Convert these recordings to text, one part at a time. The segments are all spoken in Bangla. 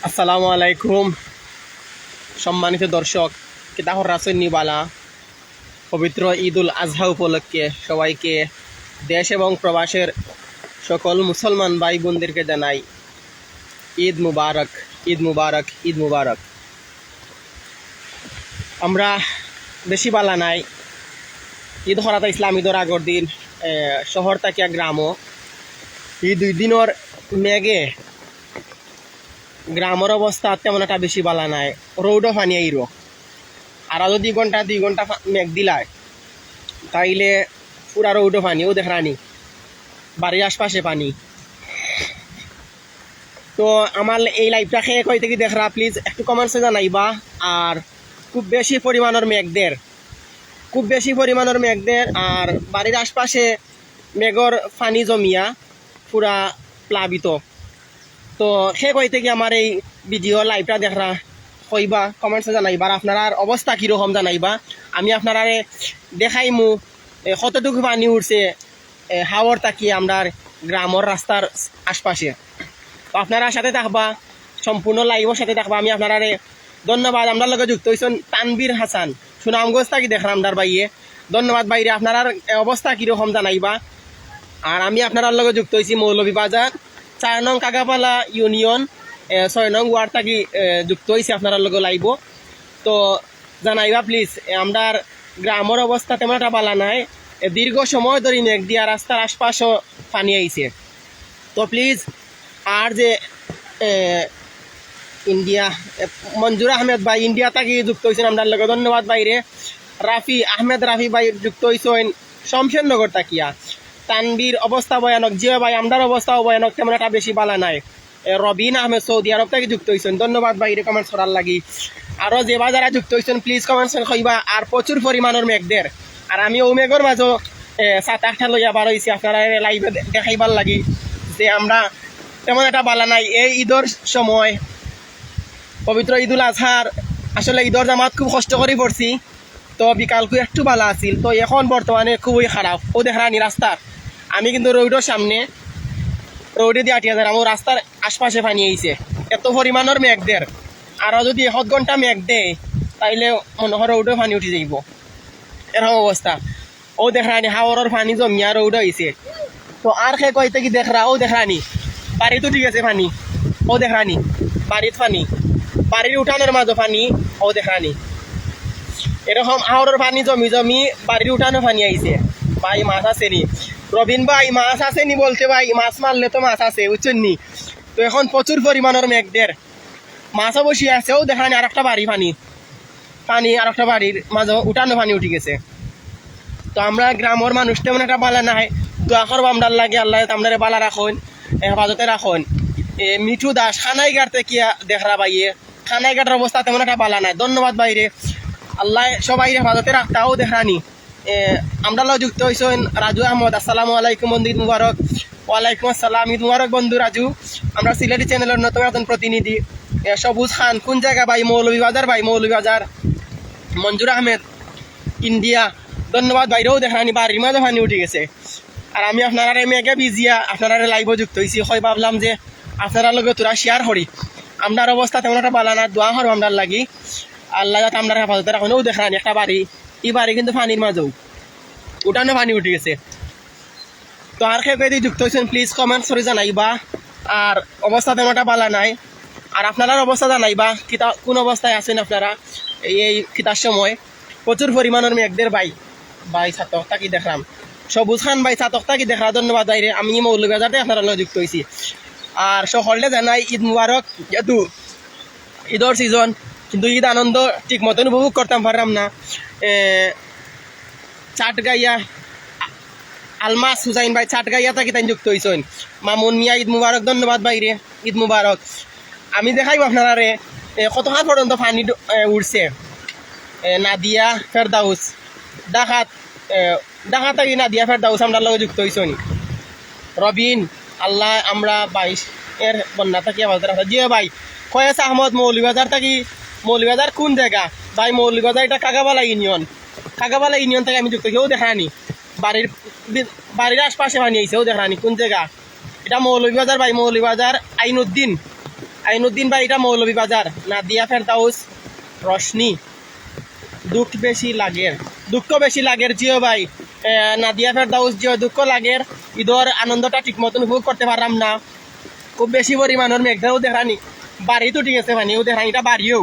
আসসালামু আলাইকুম সম্মানিত দর্শক কিতাহর রাসুল নিবালা পবিত্র ঈদুল আজহা উপলক্ষে সবাইকে দেশ এবং প্রবাসের সকল মুসলমান ভাই বোনদেরকে জানাই ঈদ মুবারক ঈদ মুবারক ঈদ মুবারক। আমরা বেশি বালা নাই ঈদ হরাতা ইসলাম ঈদর আগর দিন শহর তাকিয়া গ্রামও এই 2 দিনের মেঘে গ্রামের অবস্থা তেমন একটা বেশি বালা নাই, রৌডও ফানি আইরো আর আরো 2 ঘন্টা মেঘ দিলায় তাইলে পুরা রৌডও ফানি ও দেখরানি বাড়ির আশপাশে পানি। তো আমার এই লাইভটা খেয়ে কই থেকে দেখরা প্লিজ একটু কমেন্টসে জানাইবা। আর খুব বেশি পরিমাণের মেঘদের আর বাড়ির আশপাশে মেঘর ফানি জমিয়া পুরা প্লাবিত। তো সে কই থেকে আমার এই ভিডিও লাইভটা দেখরা কইবা কমেন্টসে জানাইবা, আর আপনার অবস্থা কীরকম জানাইবা। আমি আপনারা দেখাইমু কতটুকু পানি উঠছে হাওয়ার তাকিয়ে আমরা গ্রামের রাস্তার আশপাশে। তো আপনারা সাথে থাকবা, সম্পূর্ণ লাইভের সাথে থাকবা। আমি আপনারা ধন্যবাদ। আপনার লগে যুক্ত হয়েছেন তানবীর হাসান সুনামগঞ্জ থাকি দেখলাম আপনার বাইয়ে, ধন্যবাদ বাইরে। আপনার অবস্থা কীরকম জানাইবা। আর আমি আপনার লগে যুক্ত হয়েছি মৌলভীবাজার 4 নং কাগাপালা ইউনিয়ন 6 নং ওয়ার্ড থাকি যুক্ত হয়েছি আপনার লগে লাইব। তো জানাইবা প্লিজ। আমার গ্রামের অবস্থা তেমন একটা বালা নাই, দীর্ঘ সময় ধরে মেঘ দিয়া রাস্তার আশপাশও পানি আইছে। তো প্লিজ আর যে ইন্ডিয়া মঞ্জুর আহমেদ ভাই ইন্ডিয়া থাকি যুক্ত হয়েছেন আপনার লগে, ধন্যবাদ বাইরে। রাফি ভাই যুক্ত হয়েছেন শমশেরনগর তাকিয়া। তানবীর অবস্থা ভয়ানক, জিও ভাই আমদার অবস্থাও ভয়ানক, তেমন একটা বেশি বালা নাই। রবিন আহমেদ সৌদি আরব থেকে যুক্ত হয়েছেন, ধন্যবাদ বাইরে কমেন্টস করার লাগি। আরও যে বা যারা যুক্ত হয়েছেন প্লিজ কমেন্টস কইবা। আর প্রচুর পরিমাণের মেঘদের, আর আমি ও মেঘর মাঝও 7-8টা লইয়া বার হয়েছি আপনারা লাইভে দেখাইবার লাগি যে আমরা তেমন একটা বালা নাই। এই ঈদর সময় পবিত্র ঈদুল আজহার আসলে ঈদর জামাত খুব কষ্ট করে পড়ছি, তো বিকালকু একটু বালা আছিল। তো এখন বর্তমানে খুবই খারাপ। ও দেখরানি রাস্তার আমি কিন্তু রোডের সামনে রোডে দিয়ে আটিয়া যায়, আমার রাস্তার আশপাশে পানি আইছে এত পরিমাণের মেঘদের। আরও যদি 1 ঘন্টা মেঘ দেয় তাইলে মনে হয় রোডে পানি উঠে যাইব, এরকম অবস্থা। ও দেখরানি হাওয়ার পানি জমিয়া রোডে আইছে। তো আর সে কইতে কি দেখরা ও দেখরানি বাড়িত উঠে গেছে পানি, ও দেখরানি বাড়িত পানি, বাড়ির উঠানোর মাঝে পানি, ও দেখরানি এরকম হাওড়ের পানি জমি বাড়ির উঠানো পানি আইছে। ভাই মাছ আসেনি, রবিন ভাই মাছ আসেনি বলতে ভাই মাছ মারলে তো মাছ আছে বুঝছেন নি। তো এখন প্রচুর পরিমাণের মেঘদের মাছও বসিয়ে আছে। ও দেখানি আর একটা বাড়ি পানি আর একটা বাড়ির মাঝে উঠানো পানি উঠে গেছে। তো আমরা গ্রামের মানুষ তেমন একটা বালা নাই, দোয়া করবো আমরার লাগে আল্লাহ আপনারা বালা রাখুন, হেফাজতে রাখুন। মিঠু দাস খানাইঘাট থেকে দেখরা বাইয়ে, খানাইঘাটের অবস্থা তেমন একটা বালা নাই, ধন্যবাদ বাইরে। আল্লাহ সবাই হেফাজতে রাখতাও দেখরানি। আমরা যুক্ত হয়েছেন রাজু আহমদ, আসসালামু আলাইকুম বন্ধু, ঈদ মুবারক। ওয়ালাইকুম আসসালাম, ঈদ মুবারক বন্ধু রাজু। আমরা সিলেটি চ্যানেলের নতুন একজন প্রতিনিধি। সবুজ খান কোন জায়গা ভাই? মৌলভীবাজার। মঞ্জুর আহমেদ ইন্ডিয়া, ধন্যবাদ বাইরেও দেখরানি বাড়ির মাঝে পানি উঠে গেছে। আর আমি আপনারা মেঘে ভিজিয়া আপনারা লাইভও যুক্ত হয়েছি, হয় ভাবলাম যে আপনারা লগে তোরা শেয়ার করি। আপনার অবস্থা তেমন একটা বালা না, দোয়া করবো আপনার লাগি আল্লাহ যাতে আপনার হেফাজতে রাখুন। ও দেখরানি একটা বাড়ি, এই বাড়ি কিন্তু পানির মাঝেও উঠানো পানি উঠে গেছে। তো আর খেয়ে যুক্ত হয়েছেন প্লিজ কমেন্টস করে জানাইবা। আর অবস্থা তেমন একটা বালা নাই, আর আপনার অবস্থা জানাইবা কোন অবস্থায় আছেন আপনারা এই খিতার সময়। প্রচুর পরিমাণের মেঘদের ভাই ছাতক তাকি দেখলাম, সবুজ খান ভাই ছাতক তাকি দেখলাম, ধন্যবাদ বাইরে। আমি মৌলভীবাজারে আপনারা যুক্ত হয়েছি। আর সকলে জানাই ঈদ মুবারক। যেহেতু ঈদর সিজন, কিন্তু ঈদ আনন্দ ঠিক মতন উপভোগ করতাম পারলাম না। চাটগাইয়া আলমাস হুসাইন ভাই চাটগাইয়া থাকি তাই যুক্ত হয়েছেন। মামুন মিয়া ঈদ মুবারক, ধন্যবাদ বাইরে, ঈদ মুবারক। আমি দেখাইব আপনারা কতক্ষণ পর্যন্ত পানি উঠছে। নাদিয়া ফেরদাউস ডাকাত থাকি নাদিয়া ফেরদাউস আমরা লগে যুক্ত হয়েছেন। রবিন আল্লাহ আমরা 22 এর বন্যা থাকি আমাদের জিও ভাই। ফয়েজ আহমদ মৌলভীবাজার থাকি, মৌলভীবাজার কোন জায়গা ভাই? মৌলভীবাজার এটা কাগাবালা ইউনিয়ন থেকে আমি যুক্ত হয়েছি। ও দেখানি বাড়ির আশপাশে পানি আইছে, ও দেখানি কোন জায়গা এটা? মৌলভীবাজার ভাই, মৌলভীবাজার আইনুদ্দিন ভাই এটা মৌলভীবাজার। নাদিয়া ফেরদাউস রশনি দুঃখ বেশি লাগের জিও ভাই। নাদিয়া ফেরদাউস জিও দুঃখ লাগের, ঈদের আনন্দটা ঠিক মতন উপভোগ করতে পারলাম না। খুব বেশি পরিমাণের মেঘদাও দেখানি, বাড়ি তো ঠিক আছে পানিও দেখানি, এটা বাড়িও,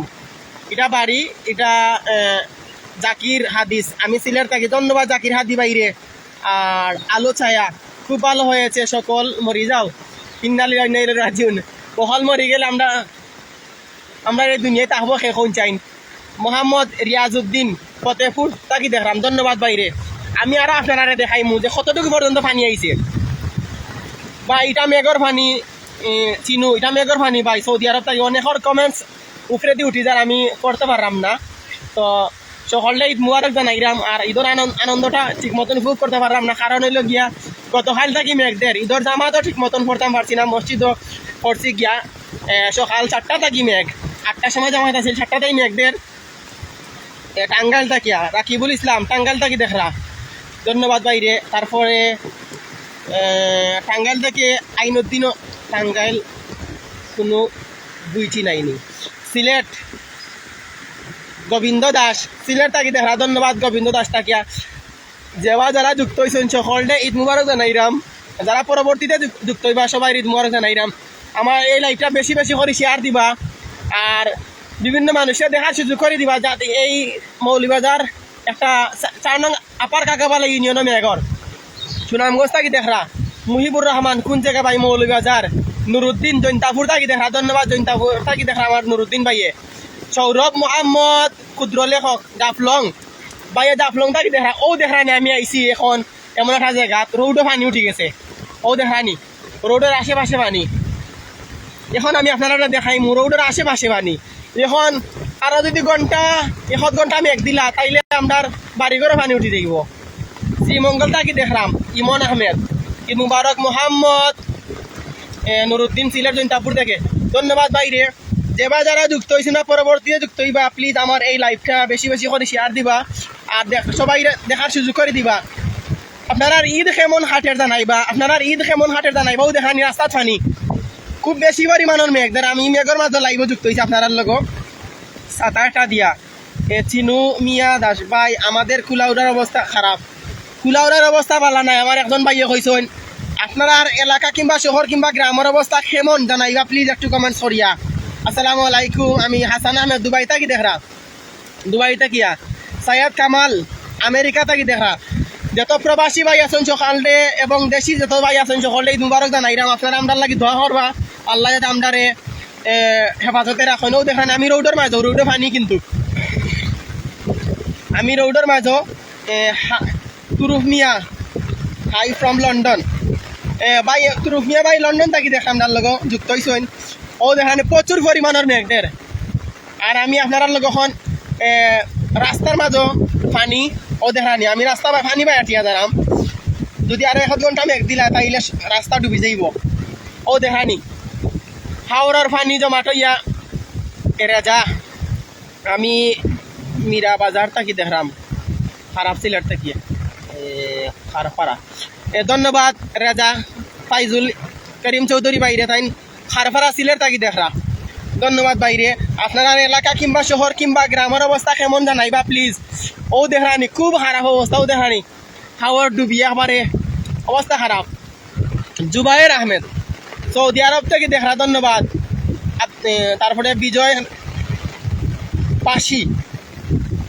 এটা বাড়ি, এটা জাকির হাদিস। আমি সিলেট থাকি, ধন্যবাদ জাকির হাদি বাইরে। আর আলো ছায়া খুব ভালো হয়েছে, সকল মরি যাও ইন্দালি রাজিউন বহল মরি গেলে আমরা এই দুনিয়ায় তাহব শেখন চাইন। মোহাম্মদ রিয়াজউদ্দিন ফতেপুর তাকি দেখলাম, ধন্যবাদ বাইরে। আমি আর আপনারা দেখাইমু যে কতটুকু পর্যন্ত পানি আইছে বা এটা মেঘর পানি চিনু, এটা মেঘর পানি ভাই। সৌদি আরব তাই অনেকর কমেন্টস উপরে দিয়ে উঠি যার আমি করতে পারলাম না। তো সকলে ঈদ মুবারক জানাইলাম। আর ঈদের আনন্দটা ঠিক মতন উপভোগ করতে পারলাম না, কারণ হইল গিয়া গতকাল থাকি মেঘদের ঈদের জামাতও ঠিক মতন পড়তাম পারছি না। মসজিদও পড়ছি গিয়া সকাল 4টা থাকি মেঘ, 8টার সময় জামাত আছিল, 7টাতেই মেঘদের। টাঙ্গাইল থাকিয়া রাকিবুল ইসলাম টাঙ্গাইল থাকি দেখরা, ধন্যবাদ বাইরে। তারপরে টাঙ্গাইল থেকে আইনুদ্দিনও, টাঙ্গাইল কোনো বুইটি নাইনি। সিলেট গোবিন্দ দাস সিলেট থাকি দেখরা, ধন্যবাদ গোবিন্দ দাস থাকিয়া। যারা যুক্ত হয়েছেন সকলকে ঈদ মুবারক জানাইরাম, যারা পরবর্তীতে যুক্ত হইবা সবাই ঈদ মুবারক জানাইরাম। আমার এই লাইভটা বেশি বেশি করে শেয়ার দিবা আর বিভিন্ন মানুষের দেখার সুযোগ করে দিবা, যাতে এই মৌলভীবাজার একটা 4 নং আপার কাকাবালা ইউনিয়ন মেঘর সুনামগঞ্জ থাকি দেখরা। মুহিবুর রহমান কোন জায়গা ভাই? মৌলভীবাজার। নুরুদ্দিন জৈন্তাপুর থাকি দেখরা, ধন্যবাদ জৈন্তাপুর থাকি দেখরা আমার নুরুদ্দিন ভাইয়ে। সৌরভ মোহাম্মদ ক্ষুদ্র লেখক জাফলং ভাইয়ে, জাফলং থাকি দেখরা। ও দেখরানি আমি আইছি এখন এমন একটা জায়গাত রোডও পানি উঠি গেছে, ও দেখরানি রোডের আশেপাশে পানি। এখন আমি আপনারা দেখাই রোডের আশেপাশে পানি। এখন আরো যদি ঘন্টা 1 ঘন্টা মেঘ দিলা তাইলে আমার বাড়িঘরে পানি উঠি দেখব। শ্রীমঙ্গল থাকি দেখলাম ইমন আহমেদ, ঈদ মুবারক মোহাম্মদ নুরুদ্দিন সিলেট জৈন্তাপুর থেকে, ধন্যবাদ বাইরে। যেবা যারা যুক্ত হয়েছে না পরবর্তীতে যুক্ত হইবা, প্লিজ আমার এই লাইভটা বেশি বেশি করে শেয়ার দিবা আর সবাই দেখার সুযোগ করে দিবা। আপনারা ঈদ কেমন হাটের জানাইবা, ও দেখানি রাস্তা ফানি খুব বেশি পরিমাণের মেঘ দ্বারা। আমি মেঘর মাঝে লাইভ যুক্ত হয়েছি আপনার লোক 7-8টা দিয়া। চিনু মিয়া দাস ভাই, আমাদের কুলাউড়ার অবস্থা খারাপ, কুলাউড়ার অবস্থা ভালো নাই। আমার একজন ভাইয়ে কইছেন আপনার এলাকা কিংবা শহর কিংবা গ্রামের অবস্থা কেমন জানাইবা, প্লিজ একটু কমেন্টস করিয়া। আসসালামু আলাইকুম, আমি হাসান আহমেদ দুবাই থাকি দেখরা, দুবাই থাকিয়া। সৈয়দ কামাল আমেরিকা থাকি দেখরা। যত প্রবাসী ভাই আছেন সকালে এবং দেশি যত ভাই আছেন সকলে ঈদ মুবারক জানাইলাম। আপনারা আমরার লাগি দোয়া করবা, আল্লাহ যাতে আমরারে হেফাজতে রাখেনও। দেখেন আমি রোডের মাঝো, রোডে পানি কিন্তু আমি রোডের মাঝো। তুরুফ মিয়া হাই ফ্রম লন্ডন ভাই, তুরুফ মিয়া ভাই লন্ডন থাকি দেখলাম তার লগ যুক্ত হয়েছেন। ও দেখানে প্রচুর পরিমাণের মেঘদের। আর আমি আপনার লগ এখন রাস্তার মাঝো পানি, ও দেখানি আমি রাস্তা পানি পাই আটিয়া দাঁড়াম। যদি আরো 1 ঘন্টা মেঘ দিলা তাইলে রাস্তা ডুবি যাইব। ও দেখানি হাওড়ার পানি জমাটো ইয়া রেজা, আমি মীরা বাজার থাকি দেখলাম, খারাপ সিলেট থাকি খারপাড়া। ধন্যবাদ রেজা ফাইজুল করিম চৌধুরী বাইরে, তাই খারপাড়া সিলেট থাকি দেখরা, ধন্যবাদ বাইরে। আপনার এলাকা কিংবা শহর কিংবা গ্রামের অবস্থা কেমন জানাইবা প্লিজ। ও দেখানি খুব খারাপ অবস্থা, ও দেখানি হাওয়ার ডুবিয়ে একবারে অবস্থা খারাপ। জুবাইর আহমেদ সৌদি আরব থেকে দেখরা, ধন্যবাদ। তারপরে বিজয় পাশি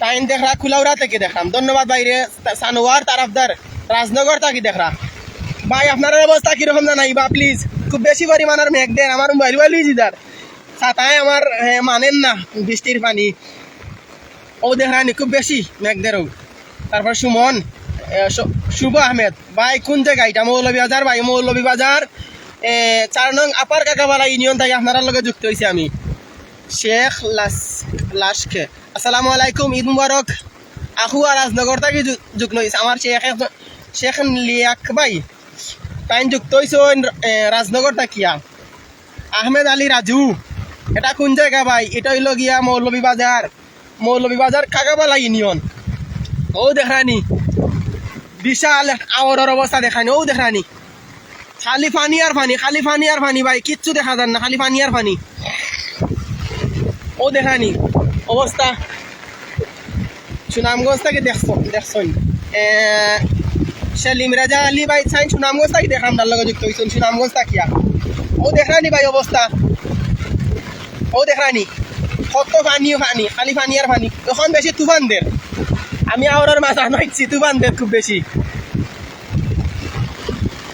টাইম দেখরা কুলাউড়া থেকে দেখলাম, ধন্যবাদ বাইরে। সানোয়ার তারাফদার রাজনগর থাকি দেখরা। ভাই আপনার অবস্থা কিরকম জানাইবা প্লিজ। খুব বেশি পরিমাণের মেঘ দেন, আমার মোবাইল জিদার ছাতায় আমার মানেন না বৃষ্টির পানি। ও দেখরানি খুব বেশি মেঘদেরও। তারপর সুমন শুভ আহমেদ ভাই, কোন জায়গা এটা? মৌলভীবাজার ভাই, মৌলভীবাজার 4 নং আপার কাকাবালা ইউনিয়ন থেকে আপনার লগে যুক্ত হয়েছি আমি। শেখ লাশকে আসসালামু আলাইকুম, ঈদ মুবারক। আহুয়া রাজনগর থেকে যুক্ত হয়েছে আমার শেখ লিয়াক ভাই, তাই যুক্ত হয়েছে রাজনগর তাকিয়া। আহমেদ আলী রাজু, এটা কোন জায়গা ভাই? এটা হইল গিয়া মৌলভীবাজার কাকাবালা ইউনিয়ন। ও দেখানি বিশাল আওয়ারের অবস্থা দেখানি, ও দেখানি খালি পানি আর পানি, খালি পানি আর পানি ভাই, কিচ্ছু দেখা যান না, খালি পানি আর পানি। ও দেখানি অবস্থা সুনামগঞ্জ থেকে দেখছেন সেলিম রাজা আলী ভাই সাইন সুনামগঞ্জ থেকে দেখাম তার লগে যুক্ত হয়েছেন সুনামগঞ্জ থাকিয়া ও দেখানি ভাই অবস্থা ও দেখানি কত পানিও পানি খালি পানি আর পানি তখন বেশি তুফানদের আমি আওয়ার মাথা নাইছি তুফানদের খুব বেশি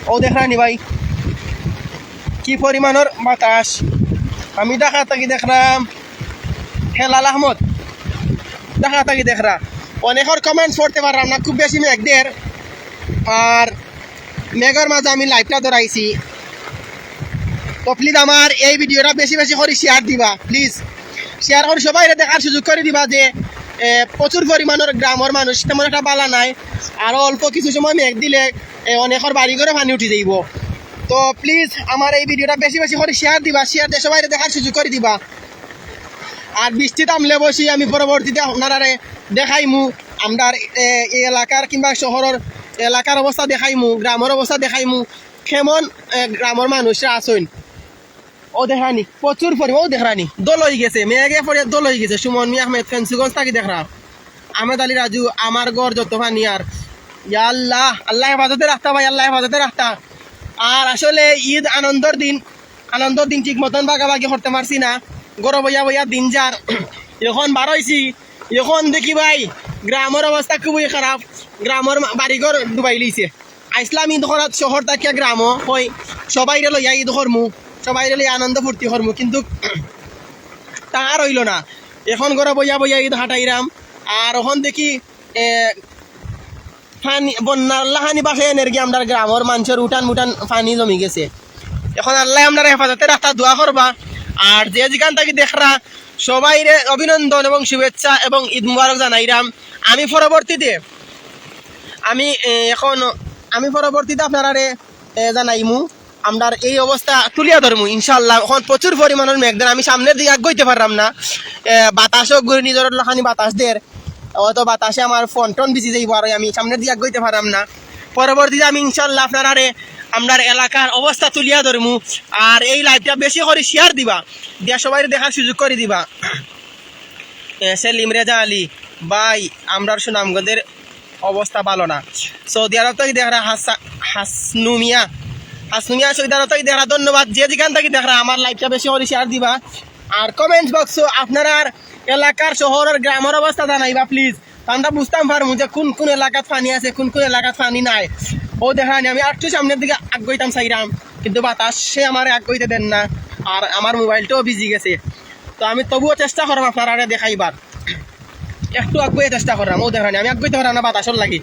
ও দেখানি ভাই কি পরিমাণের বাতাস আমি ঢাকা থেকে দেখলাম হেলাল আহমদ ঢাকা থেকে দেখরা অনেকের কমেন্টস পড়তে পারলাম না খুব বেশি মেঘদের আর মেঘের মাঝে আমি লাইভটা ধরাইছি তো প্লিজ আমার এই ভিডিওটা বেশি বেশি করে শেয়ার দিবা প্লিজ শেয়ার করে সবাই দেখার সুযোগ করে দিবা যে প্রচুর পরিমাণের গ্রামের মানুষ তেমন একটা বালা নাই আরও অল্প কিছু সময় মেঘ দিলে অনেকের বাড়ি করে পানি উঠে যাইব তো প্লিজ আমার এই ভিডিওটা বেশি বেশি করে শেয়ার দিবা শেয়ার দিয়ে সবাই দেখার সুযোগ করে দিবা আর বৃষ্টি থামলে বসি আমি পরবর্তীতে আপনারা দেখাইমু আমরা এই এলাকার কিংবা শহরের এলাকার অবস্থা দেখাইমু গ্রামের অবস্থা দেখাইমু কেমন গ্রামের মানুষরা আসেন ও দেখানি প্রচুর পরিমাণ ও দেখানি দল হয়ে গেছে মেঘে পরে দল হয়ে গেছে সুমন মিয়া আহমেদ ফেন্সিগঞ্জ থাকি দেখরা আহমেদ আলী রাজু আমার গড় যত পানি আর ইয়া আল্লাহ আল্লাহ হেফাজতে রাখতা ভাই আল্লাহ হেফাজতে রাখতা আর আসলে ঈদ আনন্দের দিন ঠিক মতন ভাগাভাগি করতে পারছি না গরো বইয়া বইয়া দিন যার এখন বার হয়েছি এখন দেখি ভাই গ্রামের অবস্থা খুবই খারাপ গ্রামের বাড়িঘর ডুবাই লিছে আইসলাম ঈদ করার শহর থাকিয়া গ্রাম হয় সবাই লইয়া ঈদ করমু সবাই লইয়া আনন্দ ফুর্তি করমু কিন্তু তার হইল না এখন গরো বইয়া বইয়া ঈদ হাঁটাইরাম আর এখন দেখি পানি বন্যা আল্লাহানি বাসে এনে আমরা গ্রামের মানুষের উঠান মুটান পানি জমি গেছে এখন আল্লাহ আমরা হেফাজতে রাখা দোয়া করবা আর যে যেখান থেকে দেখরা সবাই অভিনন্দন এবং শুভেচ্ছা এবং ঈদ মুবারক জানাইরাম আমি পরবর্তীতে আপনারা জানাইমু আমরা এই অবস্থা তুলিয়া ধরমু ইনশাল্লাহ এখন প্রচুর পরিমাণের মেঘদের আমি সামনের দিকে আগাইতে পারলাম না বাতাসও ঘূর্ণিঝড় লখানি বাতাস দের হয়তো বাতাসে আমার ফোন টোন বেশি যাইব আর আমি সামনের দিকে আগাইতে পারলাম না পরবর্তীতে আমি ইনশাল্লাহ আপনারা আমরা এলাকার অবস্থা তুলিয়া ধরমু আর এই লাইভটা বেশি করে শেয়ার দিবা দিয়া সবাই দেখার সুযোগ করে দিবা সেলিম রেজা আলী ভাই আমরা সুনামগঞ্জের অবস্থা ভালো না সৌদি আরব থেকে দেখরা হাসনুমিয়া সৌদি আরব থেকে দেখরা ধন্যবাদ যে যেখান থেকে দেখরা আমার লাইভটা বেশি করে শেয়ার দিবা আর কমেন্টস বক্স আপনারা এলাকার শহরের গ্রামের অবস্থা জানাইবা প্লিজ আমরা বুঝতাম পারবো যে কোন কোন এলাকাত পানি আছে কোন কোন এলাকাত পানি নাই ও দেখানি আমি একটু সামনের দিকে আগাইতাম চাইরাম কিন্তু বাতাসে আমার আগাইতে দেন না আর আমার মোবাইলটাও ভিজি গেছে তো আমি তবুও চেষ্টা করলাম আপনারা দেখাইবার একটু আগাইয়ে চেষ্টা করলাম ও দেখানি আমি আগাইতে পারলাম না বাতাসর লাগি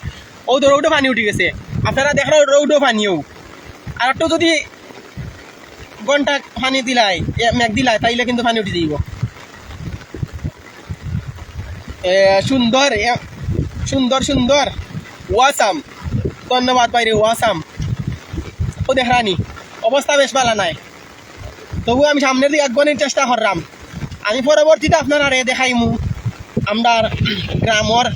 ও তো রৌডও পানি উঠে গেছে আপনারা দেখলো রৌডও পানিও আর একটু যদি ঘন্টা পানি দিলাই মেঘ দিলাই তাইলে কিন্তু পানি উঠে যাইব সুন্দর সুন্দর সুন্দর ওয়াসাম ধন্যবাদ বাইরে ওয়াসাম ও দেখানি অবস্থা বেশ ভালো নাই তবু আমি সামনের দিকে আগানোর চেষ্টা করলাম আমি পরবর্তীতে আপনারা দেখাইমু আমরা গ্রামের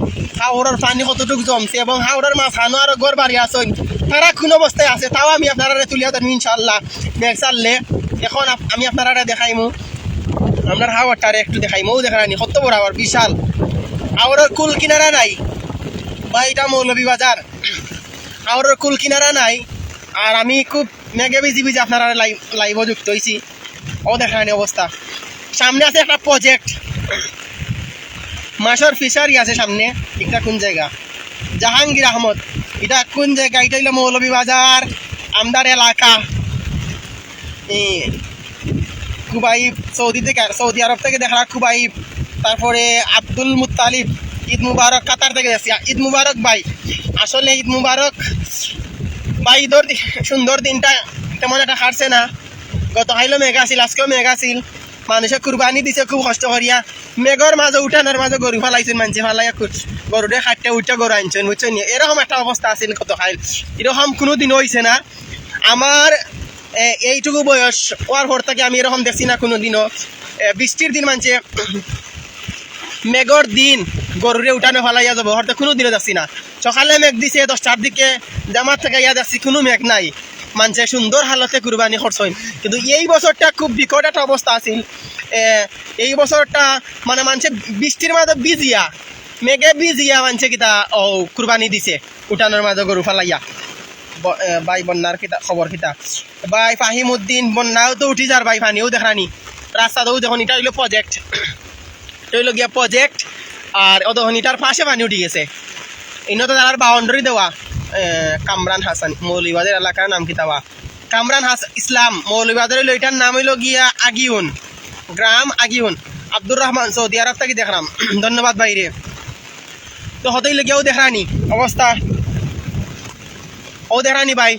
হাওড়ার পানি কতটুকু জমছে এবং হাওড়ার মাঝখানো আরো ঘর বাড়ি আসেন তারা কোন অবস্থায় আছে তাও আমি আপনারা তুলিয়া দেন ইনশাল্লাহ মেঘ চাললে এখন আমি আপনারা দেখাইমু আমরা হাওড়টারে একটু দেখাইমু ও দেখানি কত বড় হাওড় বিশাল হাওড়ার কুল কিনারা নাই বা এটা মৌলভীবাজার হাওড়ার কুল কিনারা নাই আর আমি খুব মেঘে ভিজি আপনারা লাইভও যুক্ত হয়েছি ও দেখানি অবস্থা সামনে আছে একটা প্রজেক্ট মাছের ফিশারি আছে সামনে এটা কোন জায়গা জাহাঙ্গীর আহমদ এটা কোন জায়গা এটা হইলো মৌলভীবাজার আমদার এলাকা কুবাইব সৌদি আরব থেকে দেখা কুবাইব তারপরে আব্দুল মুত্তালিব ঈদ মুবারক কাতার থেকে যাচ্ছি ঈদ মুবারক ভাই আসলে ঈদ মুবারক ভাই ঈদর সুন্দর দিনটা তেমন একটা হারছে না গত হাইলো মেঘ আছিল আজকেও মেঘ আছিল মানুষে কুরবানি দিছে খুব কষ্ট করিয়া মেঘর মাঝে উঠানোর মাঝে গরু ফালাইছেন মানুষে ফালাইয়া গরুরে খাটতে উঠে গরু আনছেন বুঝছেন এরকম একটা অবস্থা আছিল কত খাইল এরকম কোনো দিন হয়েছে না আমার এইটুকু বয়স হওয়ার পর থেকে আমি এরকম দেখছি না কোনো দিনও বৃষ্টির দিন মানছে মেঘর দিন গরুরে উঠানো ফালাইয়া যাবো হয়তো কোনো দিনও যাচ্ছি না সকালে মেঘ দিছে 10টার দিকে জামার থেকে ইয়া যাচ্ছি কোনো মেঘ নাই মানুষের সুন্দর হালতে কুরবানি করছেন। কিন্তু এই বছরটা খুব বিকট একটা অবস্থা আছিল। এই বছরটা মানে মানুষের বৃষ্টির মাঝে বিজিয়া মেঘে বিজিয়া মানুষে কিতা কুরবানি দিছে উঠানোর মাঝে গরু ফালাইয়া। ভাই বন্যার কিতা খবর কিতা ভাই ফাহিমউদ্দিন বন্যাও তো উঠি যার ভাই পানিও দেখানি রাস্তাতেও দেখুন এটা হইলো প্রজেক্ট, এটা হইলো গিয়া প্রজেক্ট। আর ও দেখুন এটার পাশে পানি উঠি গেছে। ইনো তো যারা বাউন্ডারি দেওয়া কামরান হাসান মৌলভীবাজার এলাকার নাম কিতাবা কামরান ইসলাম মৌলভীবাজার হইলো এটার নাম হইলো গিয়া আগিউন গ্রাম আগিউন। আব্দুর রহমান সৌদি আরব থেকে দেখলাম ধন্যবাদ বাইরে। তো হতেই লেগেও দেখানি অবস্থা ও দেখানি ভাই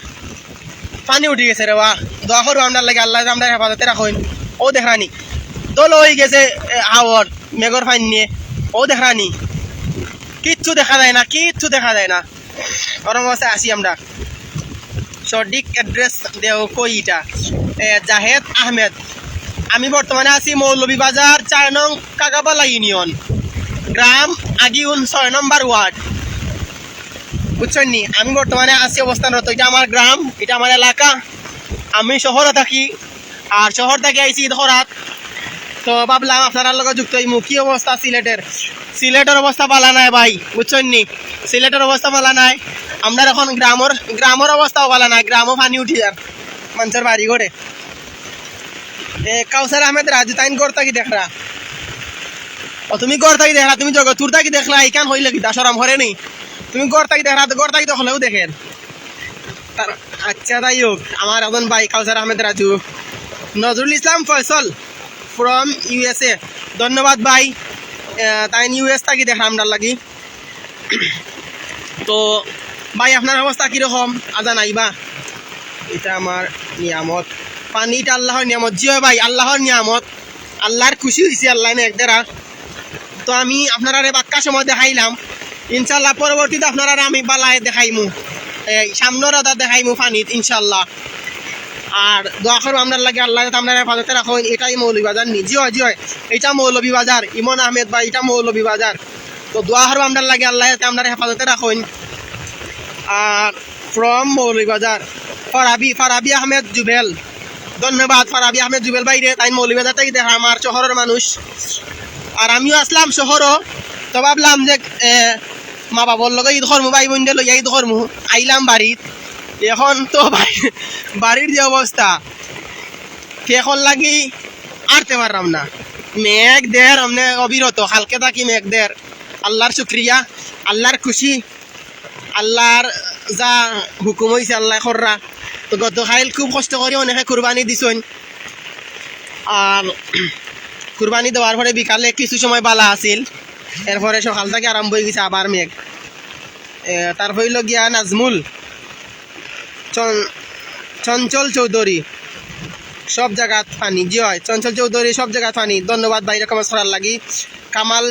পানি উঠে গেছে রে বা দোয়া করবো আপনার লাগে আল্লাহ আমরা হেফাজতে রাখুন। ও দেখানি দল হয়ে গেছে হাওয়ার মেঘর ফাইন নিয়ে ও দেখানি কিচ্ছু দেখা যায় না, কিচ্ছু দেখা যায় না। ওরম অবস্থায় আসি আমরা। সঠিক অ্যাড্রেস দেও কইটা জাহেদ আহমেদ। আমি বর্তমানে আছি মৌলভীবাজার 4 নং কাকাবালা ইউনিয়ন গ্রাম আগিউন 6 নম্বর ওয়ার্ড, বুঝছেন নি? আমি বর্তমানে আছি অবস্থানরত। এটা আমার গ্রাম, এটা আমার এলাকা। আমি শহরে থাকি আর শহর থেকে আইছি ধরাত। তো ভাবলাম আপনারা লগে যুক্ত হইমু। কি অবস্থা সিলেটের অবস্থা ভালো নাই ভাই, বুঝছেন নি? সিলেটের অবস্থা ভালো নাই। আমরা এখন গ্রামের অবস্থাও ভালো নাই, গ্রামও পানি উঠি যার মানুষের বাড়ি ঘরে। কাউসার আহমেদ রাজু তাইন গড় থাকি দেখরা ও তুমি গড় থাকি দেখরা, তুমি জগৎপুর থাকি দেখলা এইখান হইলে কি দাসরাম ঘরে নি? তুমি গড় থাকি দেখরা, গড় থাকি তো হলেও দেখেন। আচ্ছা তাই হোক, আমার এখন ভাই কাউসার আহমেদ রাজু। নজরুল ইসলাম ফয়সল ফ্রম USA, ধন্যবাদ ভাই। তাই US থাকি দেখা আপনার লাগি। তো ভাই আপনার অবস্থা কীরকম আজা নাইবা? এটা আমার নিয়ামত, পানিটা আল্লাহর নিয়ামত। জিও ভাই আল্লাহর নিয়ামত, আল্লাহর খুশি হয়েছি আল্লাহ এক দেরা। তো আমি আপনারা বাক্কা সময় দেখাইলাম, ইনশাল্লাহ পরবর্তীতে আপনারা আমি বালায় দেখাইমু, সামনের আদা দেখাইমু পানিত ইনশাল্লাহ। আর দোয়া করবো আপনার লাগে আল্লাহ আপনার হেফাজতে রাখুন। এটাই মৌলভীবাজার নি, জি হয় এটা মৌলভীবাজার। ইমন আহমেদ ভাই এটা মৌলভীবাজার। তো দোয়া করবো আপনার লাগে আল্লাহ আপনার হেফাজতে রাখুন। আর ফ্রম মৌলভীবাজার ফারাবি আহমেদ জুবেল, ধন্যবাদ ফারাবি আহমেদ জুবেল ভাই রে। তাই মৌলভীবাজার থেকে দেখা আমার শহরের মানুষ। আর আমিও আসলাম শহরও। তো ভাবলাম যে মা বাবার লগে ঈদ করমু, ভাই বোন লইয়া ঈদ করমু, আইলাম বাড়িত। এখন তো বাড়ির যে অবস্থা এখন লাগি আরতে পারলাম না। মেঘ দের অমনে অবিরত হালকে থাকি মেঘ দের। আল্লাহর শুক্রিয়া, আল্লাহর খুশি, আল্লাহর যা হুকুম হয়েছে আল্লাহ কররা। তো গত খাইল খুব কষ্ট করে অনেকে কুরবানি দিছেন। আর কুরবানি দেওয়ার পরে বিকালে কিছু সময় বালা আছিল, এরপরে সকাল থেকে আরম্ভ হয়ে গেছে আবার মেঘ। তারপর হইল গিয়া নাজমুল, চঞ্চল চৌধুরী সব জায়গাত পানি, জি হয় চঞ্চল চৌধুরী সব জায়গাত পানি। ধন্যবাদ ভাই রকম সরার লাগি। কামাল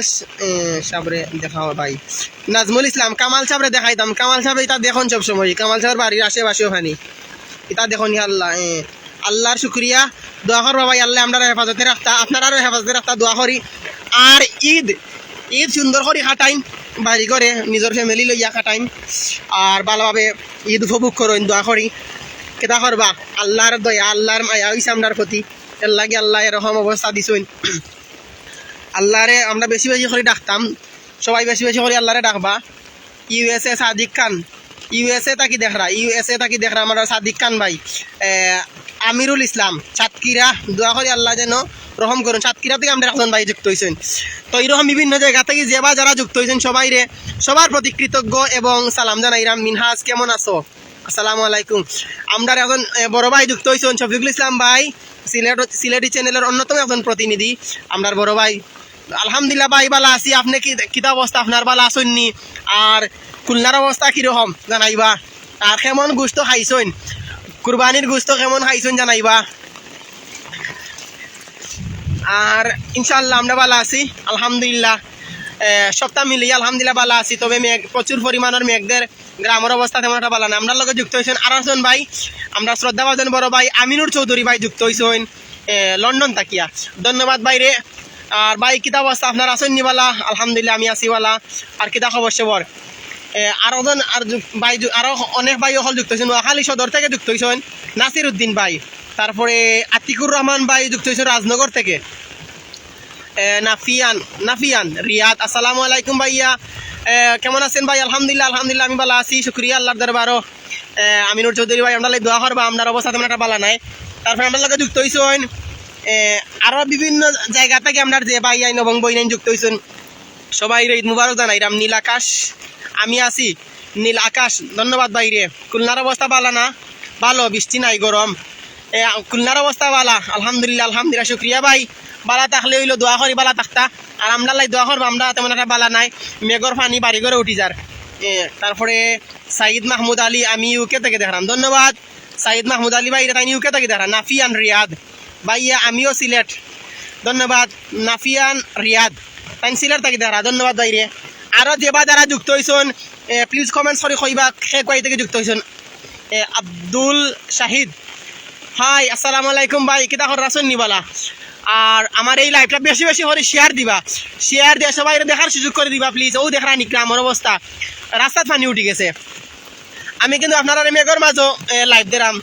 সাবরে দেখা ভাই, নাজমুল ইসলাম কামাল সাবরে দেখাইতাম। কামাল সাহেব এটা দেখুন সবসময়, কামাল সাহেবের বাড়ির আশেপাশেও পানি এটা দেখুন। আল্লাহ আল্লাহর শুক্রিয়া। দোয়া করবা ভাই আল্লাহ আমরা হেফাজতে রাখতা, আপনারাও হেফাজতে রাখতা, দোয়া করি। আর ঈদ সুন্দর করে খাটাইম বাড়ি করে, নিজের ফ্যামিলি লইয়া খাটাইম। আর ভালোভাবে ঈদ উপভোগ করুন, দোয়া করি। কেটা করবা আল্লাহর দয়া, আল্লাহর মায়া হইছে আপনার প্রতি। এর লাগে আল্লাহ এরকম অবস্থা দিছেন। আল্লাহরে আমরা বেশি বেশি করে ডাকতাম, সবাই বেশি বেশি করে আল্লাহরে ডাকবা। USA সাদিক খান, USA থাকি দেখরা আমার সাদিক খান ভাই। আমিরুল ইসলাম সাতক্ষীরা, দোয়া করি আল্লাহ যেন রহম করুন। সাতক্ষীরা থেকে আমরা এখন ভাই যুক্ত হয়েছেন। তো এইরকম বিভিন্ন জায়গা থেকে যে বা যারা যুক্ত হয়েছেন সবার প্রতি কৃতজ্ঞ এবং সালাম জানাইরাম। মিনহাজ কেমন আছো? আসসালামু আলাইকুম। আমরা এখন বড় ভাই যুক্ত হয়েছেন শফিকুল ইসলাম ভাই, সিলেটি চ্যানেলের অন্যতম একজন প্রতিনিধি আমরা বড় ভাই। আলহামদুলিল্লাহ ভাই বালা আছি। আপনি কিতা অবস্থা আপনার বালা আসেননি? আর খুলনার অবস্থা কিরকম জানাইবা। আর কেমন গোস্ত খাইছেন, কুরবানির গোস্ত কেমন খাইছেন জানাইবা। আর ইনশাআল্লাহ আমরা ভালো আছি আলহামদুলিল্লাহ। সপ্তাহ মিলিয়ে আলহামদুলিল্লাহ ভালো আছি। তবে প্রচুর পরিমাণের মেঘদের গ্রামের অবস্থা তেমন একটা ভালো না। আমরা লগে যুক্ত হয়েছেন আর একজন ভাই, আমরা শ্রদ্ধাভাজন বড় ভাই আমিনুর চৌধুরী ভাই যুক্ত হয়েছেন লন্ডন তাকিয়া, ধন্যবাদ ভাইরে। আর ভাই কিতা অবস্থা আপনার আসেননি বালা? আলহামদুলিল্লাহ আমি আছি বালা। আর কিতা খবর সবর? আরো জন আর ভাই আরো অনেক ভাই হল যুক্ত হয়েছেন, নোয়াখালী সদর থেকে যুক্ত হয়েছেন নাসির উদ্দিন ভাই, তারপরে আতিকুর রহমান ভাই যুক্ত হয়েছেন রাজনগর থেকে, নাফিয়ান রিয়াদ, আসসালামু আলাইকুম ভাইয়া, কেমন আছেন ভাই? আলহামদুলিল্লাহ আলহামদুলিল্লাহ আমি ভালো আছি, শুক্রিয়া আল্লাহর দরবারও। আমিনুর চৌধুরী ভাই আমরা দোয়া করবা, আপনার অবস্থা তেমন একটা ভালো নাই। তারপরে আমরা লগে যুক্ত হয়েছেন আরো বিভিন্ন জায়গা থেকে আমরা যে ভাই আইন এবং বই নাইন যুক্ত হয়েছেন, সবাই ঈদ মুবারক জানাইরাম। নীল আকাশ আমি আছি, নীল আকাশ ধন্যবাদ বাইরে। খুলনার অবস্থা ভালো না? ভালো, বৃষ্টি নাই, গরম। খুলনার অবস্থা ভালো আলহামদুলিল্লাহ আলহামদুলিল্লাহ, শুক্রিয়া ভাই। বালা থাকলে হইলো দোয়া করি বালা থাকতা, আর আমরা লাই দোয়া করবো, আমরা তেমন একটা বালা নাই, মেঘর পানি বাড়ি করে উঠি যার। তারপরে সাইদ মাহমুদ আলী আমি ইউকে থেকে দেখলাম, ধন্যবাদ সাইদ মাহমুদ আলী ভাই, তাই ইউকে থেকে দেখলাম। নাফিয়ান রিয়াদ ভাইয়া আমিও সিলেট, ধন্যবাদ নাফিয়ান রিয়াদ, তাই সিলেট থেকে দেখা, ধন্যবাদ বাইরে। আরও যেবা যারা যুক্ত হয়েছেন প্লিজ কমেন্টস করে কইবা সে কয় থেকে যুক্ত হয়েছেন। আব্দুল শাহিদ হাই আসসালামু আলাইকুম ভাই, কিতা কর রাসুন নিবালা। আর আমার এই লাইভটা বেশি বেশি করে শেয়ার দিবা, শেয়ার দিয়ে সবাই দেখার সুযোগ করে দিবা প্লিজ। ও দেখা নিকরা আমার অবস্থা, রাস্তাত পানি উঠে গেছে। আমি কিন্তু আপনারা মেঘর মাঝও লাইভ দিলাম।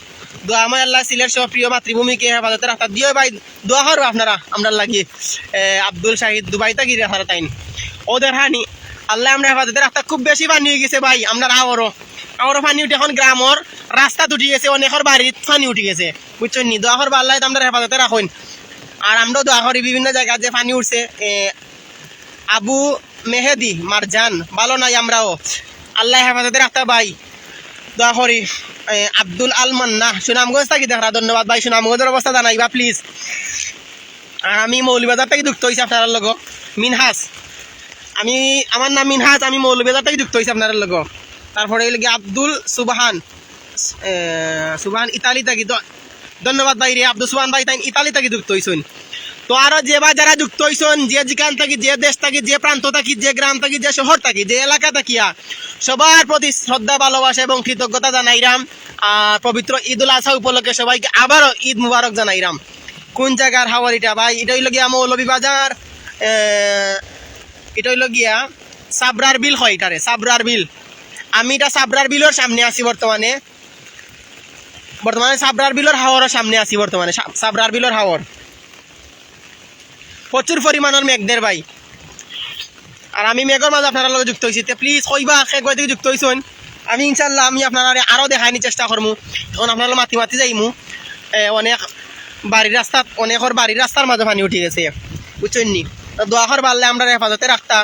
দোয়া আমার আল্লাহ সিলেট সব প্রিয় মাতৃভূমিকে হেফাজতে রাখতা দিও ভাই, দোয়া করো আপনারা আমরা লাগি। আব্দুল শাহিদ দুবাই তাকি রাখার তাইন ও দেখানি আল্লাহ আমরা হেফাজতে রাখতা। খুব বেশি পানি হয়ে গেছে ভাই, আপনার আওয়ারও পানি উঠে এখন গ্রামর রাস্তাত উঠে গেছে, অনেকের বাড়ির পানি উঠে গেছে, বুঝছেন নি। দোয়া করবো আল্লাহ আমরা হেফাজতে রাখুন। আর আমরাও দোয়া করি বিভিন্ন জায়গায় যে পানি উঠছে। আবু মেহেদি মারজান ভালো নাই, আমরাও আল্লাহ হেফাজতে রাখতা ভাই, দোয়া করি। আব্দুল আল মান্না সুনামগঞ্জ থাকি দেখা, ধন্যবাদ ভাই। সুনামগঞ্জের অবস্থা জানাইবা প্লিজ। আর আমি মৌলবাজার থেকে যুক্ত হয়েছি আপনার লগ। মিনহাস আমার নাম মিনহাস, আমি মৌলবাজার থেকে যুক্ত হয়েছি আপনার লগ। তারপরে আব্দুল সুবহান ইতালি থাকি, ধন্যবাদ ভাই রে আব্দুল সুবহান ভাই, তাই ইতালি থেকে যুক্ত হয়েছেন। তো আরো যেবা যারা যুক্ত হয়েছেন যে যেখান থাকি, যে দেশ থাকি, যে প্রান্ত থাকি, যে গ্রাম থাকি, যে শহর থাকি, যে এলাকা থাকিয়া, সবার প্রতি শ্রদ্ধা ভালোবাসা এবং কৃতজ্ঞতা জানাইরাম। আর পবিত্র ঈদ উল আজহা উপলক্ষে সবাইকে আবারও ঈদ মুবারক জানাইরাম। কোন জায়গার হাওয়ারিটা ভাই? এটা হইল গিয়া মৌলভীবাজার, এটা হইল গিয়া সাবরার বিল হয়, এটারে সাবরার বিল। আমি এটা সাবরার বিলের সামনে আছি বর্তমানে সাবরার বিলের হাওয়ারের সামনে আছি বর্তমানে। সাবরার বিলের হাওয়ার প্রচুর পরিমাণের মেঘদের ভাই। আর আমি মেঘর মাঝে আপনারা লগে যুক্ত হয়েছি, প্লিজ কইবা সে কয় থেকে যুক্ত হয়েছেন। আমি ইনশাল্লাহ আমি আপনারা আরও দেখাইনি চেষ্টা করবো, তখন আপনারা মাতি যাইমু। অনেক অনেকের বাড়ির রাস্তার মাঝে পানি উঠে গেছে, বুঝছেন নি। দোয়া কর পারলে আমরা হেফাজতে রাখতা,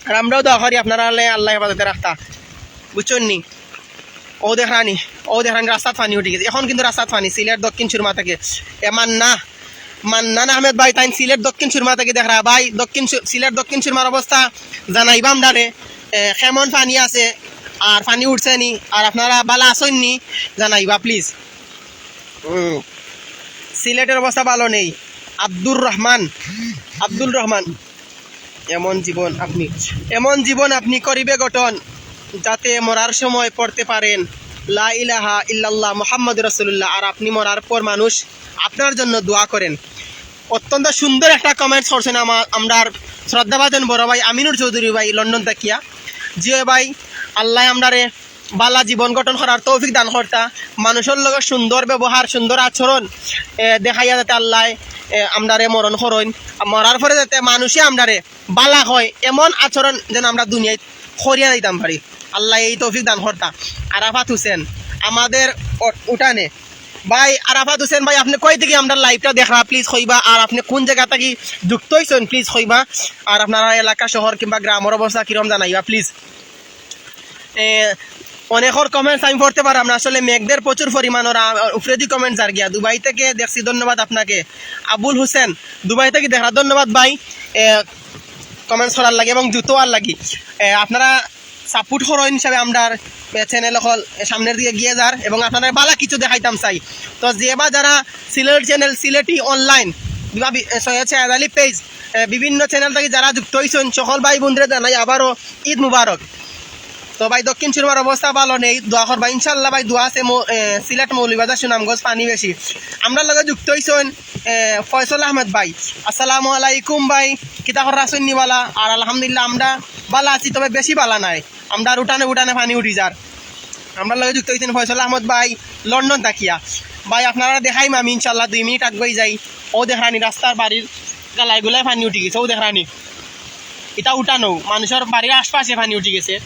আর আমরাও দোয়া করি আপনারা আল্লাহ হেফাজতে রাখতা, বুঝছেন নি। ও দেখানি রাস্তাত পানি উঠে গেছে, এখন কিন্তু রাস্তাত পানি। সিলেট দক্ষিণ সুরমা থেকে মান্নান আহমেদ ভাই, তাই সিলেট দক্ষিণ সুরমা থেকে দেখা ভাই। সিলেট দক্ষিণ সুরমার অবস্থা জানাইবা আমরারে, কেমন পানি আছে আর পানি উঠছে নি, আর আপনারা বালা আসেন নি জানাইবা প্লিজ। সিলেটের অবস্থা ভালো নেই। আব্দুল রহমান এমন জীবন আপনি করিবে গঠন, যাতে মরার সময় পড়তে পারেন লা ইলাহা ইল্লাল্লাহ মুহাম্মাদুর রাসূলুল্লাহ, আর আপনি মরার পর মানুষ আপনার জন্য দোয়া করেন। অত্যন্ত সুন্দর একটা কমেন্টস করছেন আমার শ্রদ্ধাভাজন বড় ভাই আমিনুর চৌধুরী ভাই, লন্ডন তাকিয়া। জিও ভাই আল্লাহ আমরারে বালা জীবন গঠন করার তৌফিক দান করতা, মানুষের লগে সুন্দর ব্যবহার, সুন্দর আচরণ দেখাইয়া যাতে আল্লাহ আমরারে মরণ করেন, মরার পরে যাতে মানুষে আমরারে বালা হয়, এমন আচরণ যেন আমরা দুনিয়ায় করিয়া দিতাম পারি, আল্লাহ এই তৌফিক দান করতা। আরাফাত হোসেন আমাদের উঠানে ভাই, আরাফাত হোসেন ভাই আপনি কই থেকে আমরা লাইভটা দেখা প্লিজ কইবা, আর আপনি কোন জায়গা থেকে যুক্ত হয়েছেন প্লিজ কইবা, আর আপনারা এলাকা শহর কিংবা গ্রামের অবস্থা কিরম জানাইবা প্লিজ। অনেকের কমেন্টস আমি পড়তে পারলাম না, আসলে মেঘদের প্রচুর পরিমাণের উফরেদি কমেন্টস আর গিয়া। দুবাই থেকে দেখছি, ধন্যবাদ আপনাকে। আবুল হোসেন দুবাই থেকে দেখা, ধন্যবাদ ভাই কমেন্টস করার লাগে এবং জুতো আর লাগি। আপনারা সাপোর্ট করেন হিসাবে আমরা চ্যানেল হল সামনের দিকে গিয়ে যার, এবং আপনারা ভালো কিছু দেখাইতাম চাই। তো যে বা যারা Sylhet channel, Sylheti online Syed Shahed Ali page, বিভিন্ন চ্যানেল থেকে যারা যুক্ত হয়েছেন সকল ভাই বোনদের জানাই আবারও ঈদ মুবারক। তো ভাই দক্ষিণ সুরমার অবস্থা ভালো নেই, দোয়া করবা ইনশাল্লাহ ভাই। দোয়া আছে সিলেট মৌলভীবাজার সুনামগঞ্জ পানি বেশি। আমরা লগে যুক্ত হয়েছেন ফয়সল আহমেদ ভাই। আসসালামু আলাইকুম ভাই, কিতা করা শুননিওয়ালা? আর আলহামদুলিল্লাহ আমরা বালা আছি, তবে বেশি বালা নাই, আমরা উঠানে উঠানে পানি উঠি যার। আমরা লগে যুক্ত হয়েছেন ফয়সল আহমদ ভাই লন্ডন তাকিয়া। ভাই আপনারা দেখাইম আমি ইনশাল্লাহ 2 মিনিট আগবাই যাই। ও দেখানি রাস্তার বাড়ির গালাই গুলাই পানি উঠি গেছে, ও দেখানি এটা উঠানো মানুষের বাড়ির আশপাশে পানি উঠি গেছে।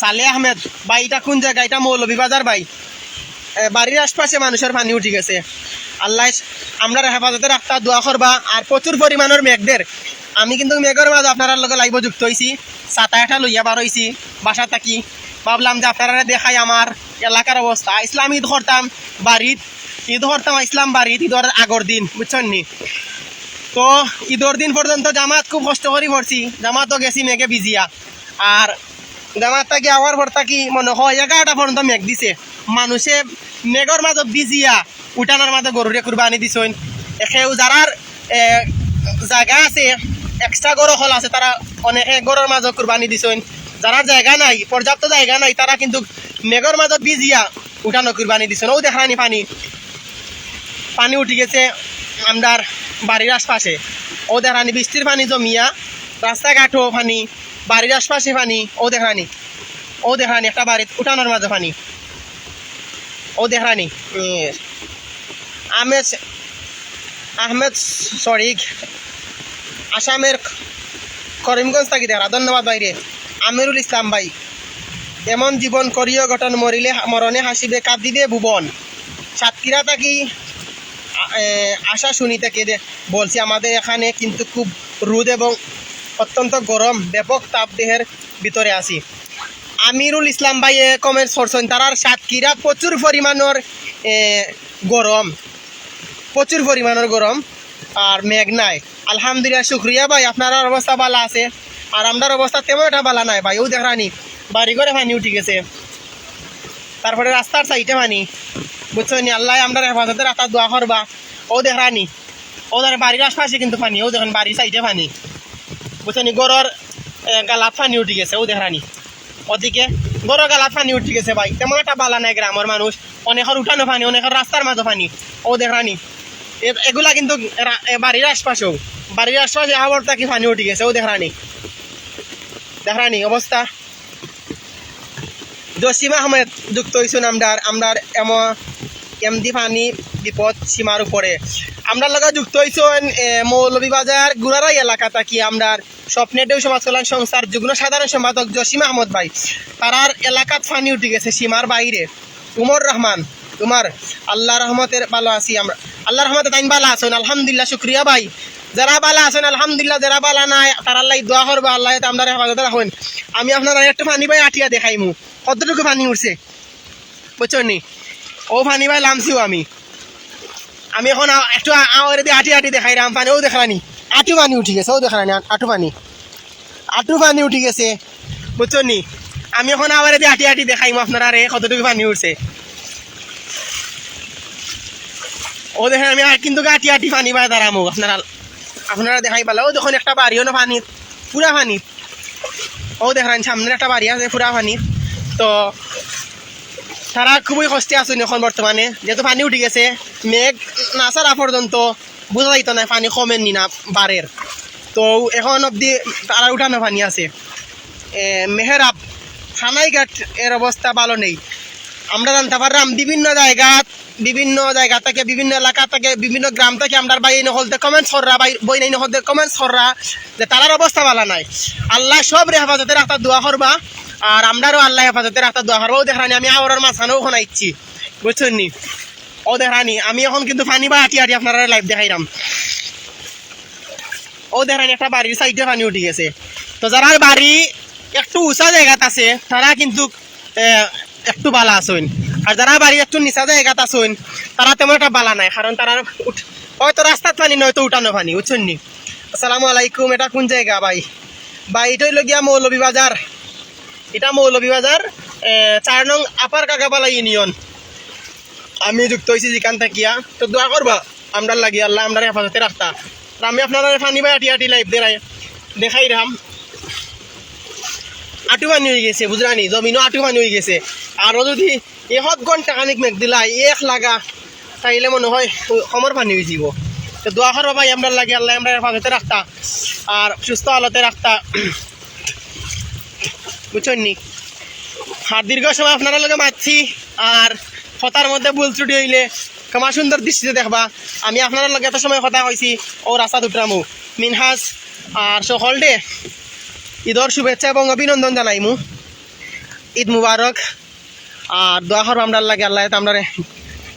সালে আহমেদ ভাই, এটা কোন জায়গা? এটা মৌলভীবাজার ভাই। বাড়ির আশপাশে মানুষের পানি উঠি গেছে। আল্লাহ আমরা হেফাজতে রাখতা দোয়া করবা। আর প্রচুর পরিমাণের মেঘদের, আমি কিন্তু মেঘের মাঝে আপনার লগে লাইভ যুক্ত হয়েছি, ছাতা একটা লইয়া বার হয়েছি বাসা থাকি। ভাবলাম যে আপনারা দেখাই আমার এলাকার অবস্থা। ইসলাম ঈদ করতাম বাড়িত, ঈদ করতাম ইসলাম বাড়িত ঈদের আগর দিন, বুঝছেন নি? তো ঈদের দিন পর্যন্ত জামাত খুব কষ্ট করে পড়ছি, জামাতও গেছি মেঘে ভিজিয়া। আর জামাত থাকি আওয়ার পর থাকি মনে হয় 11টা পর্যন্ত মেঘ দিছে। মানুষে মেঘর মাঝে ভিজিয়া উঠানোর মাঝে গরুরে কুরবানি দিছেন। সেও যারার জায়গা আছে, এক্সট্রা গরু হল আছে, তারা অনেকে গরুর মাঝে কুরবানি দিছেন। যারা জায়গা নাই, পর্যাপ্ত জায়গা নাই, তারা কিন্তু মেঘর মাঝে ভিজিয়া উঠানো কুরবানি দিছেন। ও দেখানি পানি পানি উঠে গেছে আমরার বাড়ির আশপাশে। ও দেখানি বৃষ্টির পানি জমিয়া রাস্তাঘাটও পানি, বাড়ির আশপাশে পানি। ও দেখানি একটা বাড়ির উঠানোর মাঝে পানি। ও দেখানি আহমেদ শরিক আসামের করিমগঞ্জ থাকি দেখা। ধন্যবাদ বাইরে আমিরুল ইসলাম ভাই। এমন জীবন করিও গঠন, মরিলে মরণে হাসিবে কাঁদিবে ভুবন। সাতক্ষীরা থাকি আশা শুনি থেকে বলছি, আমাদের এখানে কিন্তু খুব রোদ এবং অত্যন্ত গরম, ব্যাপক তাপ দেহের ভিতরে আছি। আমিরুল ইসলাম ভাই কমেন্টস করছেন, তারার সাতক্ষীরা প্রচুর পরিমাণের গরম আর মেঘ নাই। আলহামদুলিল্লাহ, শুক্রিয়া ভাই, আপনার অবস্থা ভালো আছে। আর আমরার অবস্থা তেমন একটা ভালো নাই ভাই। ও দেখানি বাড়ি ঘরে পানি উঠে গেছে, তারপরে রাস্তার সাইডে পানি, বুঝছেন? আল্লাহ আমরা হেফাজতে রাখা দোয়া করবা। ও দেখানি ওদের বাড়ির আশপাশে কিন্তু পানি, ও দেখেন বাড়ির সাইডে পানি, বুঝছেন? গরুর গালাত পানি উঠে গেছে, ও দেখানি ওদিকে গরুর গালাত পানি উঠে গেছে ভাই। তেমন একটা বালা নাই গ্রামের মানুষ, অনেকের উঠানো পানি, অনেকের রাস্তার মাঝে পানি। ও দেখানি এগুলা কিন্তু বাড়ির আশপাশেও, বাড়ির আশপাশে আবার তাকে পানি উঠে গেছে। ও দেখানি অবস্থা। জসিম আহমেদ যুক্ত হয়েছেন আমরার এমডি পানি বিপদ সীমার উপরে। আমরা লগা যুক্ত হয়েছেন মৌলভীবাজার গুড়ারাই এলাকা থাকি আমরার স্বপ্নেদেও সমাজ কল্যাণ সংস্থার যুগ্ম সাধারণ সম্পাদক জসিম আহমদ ভাই। তারার এলাকাত পানি উঠে গেছে সীমার বাইরে। উমর রহমান, তোমার আল্লাহ রহমতের ভালো আছি আমরা, আল্লাহ রহমতে তাই ভালো আছেন আলহামদুলিল্লাহ, শুক্রিয়া ভাই। যারা ভালো আছেন আলহামদুলিল্লাহ, যারা ভালো নাই তারা আল্লাহ দোয়া করবো, আল্লাহ আমরা হেফাজতে রাখবেন। আমি আপনার একটু পানি ভাই আটিয়া দেখাইমু কতটুকু পানি উঠছে, বুঝছেন নি? ও পানি ভাই লামছিও আমি এখন একটু আওয়ারে দিয়ে আটি দেখাই রাম পানি। ও দেখানি আটু পানি উঠে গেছে, ও দেখানি আটু পানি উঠে গেছে, বুঝছেন নি? আমি এখন আওয়ারে দিয়ে আটি দেখাইমু আপনারা রে কতটুকু পানি উঠছে। ও দেখেন আমি কিন্তু আটি পানি পাই দাঁড়ামো, আপনারা দেখাই পালা। ও দেখুন একটা বাড়িও না পানি, পুরা পানি। ও দেখেন সামনে একটা বাড়ি আছে পুরা পানি। তো তারা খুবই কষ্টে আছেন এখন বর্তমানে, যেহেতু পানি উঠে গেছে। মেঘ না ছাড়া পর্যন্ত বোঝা যাইত না পানি কমেননি না বাড়ের। তো এখন অবধি তারা উঠানো পানি আছে। মেহেরাব খানাইঘাট এর অবস্থা ভালো নেই। আমরা জানতে পারলাম বিভিন্ন জায়গা থেকে, বিভিন্ন এলাকা থেকে, বিভিন্ন গ্রাম থেকে আমরা বাই নহলতে কমেন্টস কররা, বই নাই নহলতে কমেন্টস কররা যে তারার অবস্থা ভালো নাই। আল্লাহ সব হেফাজতে রাখতে দোয়া করবা, আর আমরারও আল্লাহ হেফাজতে রাখতে দোয়া করবো। ও দেখানি আমি আওয়ার মাঝখানেও শোনাইছি, বুঝছেন নি? ও দেখানি আমি এখন কিন্তু পানি বা আটি আপনারা লাইভ দেখাইলাম। ও দেখানি একটা বাড়ির সাইডে পানি উঠে গেছে। তো যারা বাড়ি একটু উঁচা জায়গাত আছে তারা কিন্তু একটু বালা আসুন, আর যারা বাড়ি একটু নিচা জায়গাত আসুন তারা তেমন একটা বালা নাই, কারণ তারা হয়তো রাস্তার পানি নয়তো উঠানো পানি, বুঝছেন নি? আসসালামু আলাইকুম। এটা কোন জায়গা ভাই? এটা হইল গিয়া মৌলভীবাজার। এটা মৌলভীবাজার 4 নং আপার কাকাবালা ইউনিয়ন। আমি যুক্ত হয়েছি যেখান থাকিয়া। তো দোয়া করবা আমরা লাগি, আল্লাহ আমরা হেফাজতে রাখতা। আমি আপনারা পানি ভাই আটি লাইভ দেখাই রাম। আটু পানি হয়ে গেছে বুঝলানি, জমিনও আটু পানি হয়ে গেছে। আরও যদি 1 ঘন্টা খানিক মেঘ দিলাই এক লাগা তাইলে মনে হয় কমর পানি হয়ে যাব। তো দোয়া করো ভাই আমরা লাগে, আল্লাহ আমরা হেফাজতে রাখতা আর সুস্থ আলোতে রাখতা, বুঝছেন নি। আর দীর্ঘ সময় আপনারা লগে মারছি, আর কথার মধ্যে ভুল ত্রুটি হইলে ক্ষমা সুন্দর দৃষ্টিতে দেখবা। আমি আপনার লগে এত সময় কথা কইছি ও রাস্তা দুটরামু মিনহাজ, আর সকল ডে ঈদর শুভেচ্ছা এবং অভিনন্দন জানাইমু। ঈদ মুবারক। আর দোয়া করবো আমরা লাগে, আল্লাহ আমরা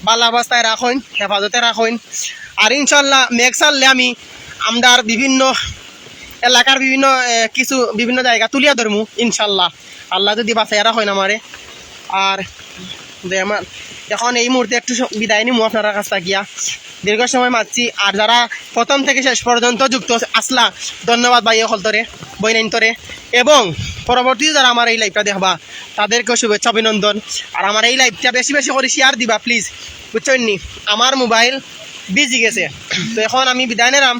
ভালো অবস্থায় রাখুন, হেফাজতে রাখুন। আর ইনশাল্লাহ মেঘ চাললে আমি আমরার বিভিন্ন এলাকার বিভিন্ন জায়গা তুলিয়া ধরমু ইনশাল্লাহ, আল্লাহ যদি বাঁচাই রাখেন আমারে। আর আমার এখন এই মুহূর্তে একটু বিদায় নিমু আপনার কাছ থাকিয়া, দীর্ঘ সময় মারছি। আর যারা প্রথম থেকে শেষ পর্যন্ত যুক্ত আসলা, ধন্যবাদ ভাই হলতরে বইনাইন্তরে, এবং পরবর্তী যারা আমার এই লাইভটা দেখবা তাদেরকেও শুভেচ্ছা অভিনন্দন। আর আমার এই লাইভটা বেশি বেশি করে শেয়ার দিবা প্লিজ, বুঝছেন নি। আমার মোবাইল বিজি গেছে, তো এখন আমি বিদায় নিলাম।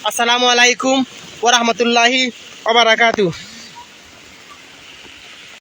আসসালামু আলাইকুম ওয়া রাহমাতুল্লাহি ওয়া বারাকাতুহু।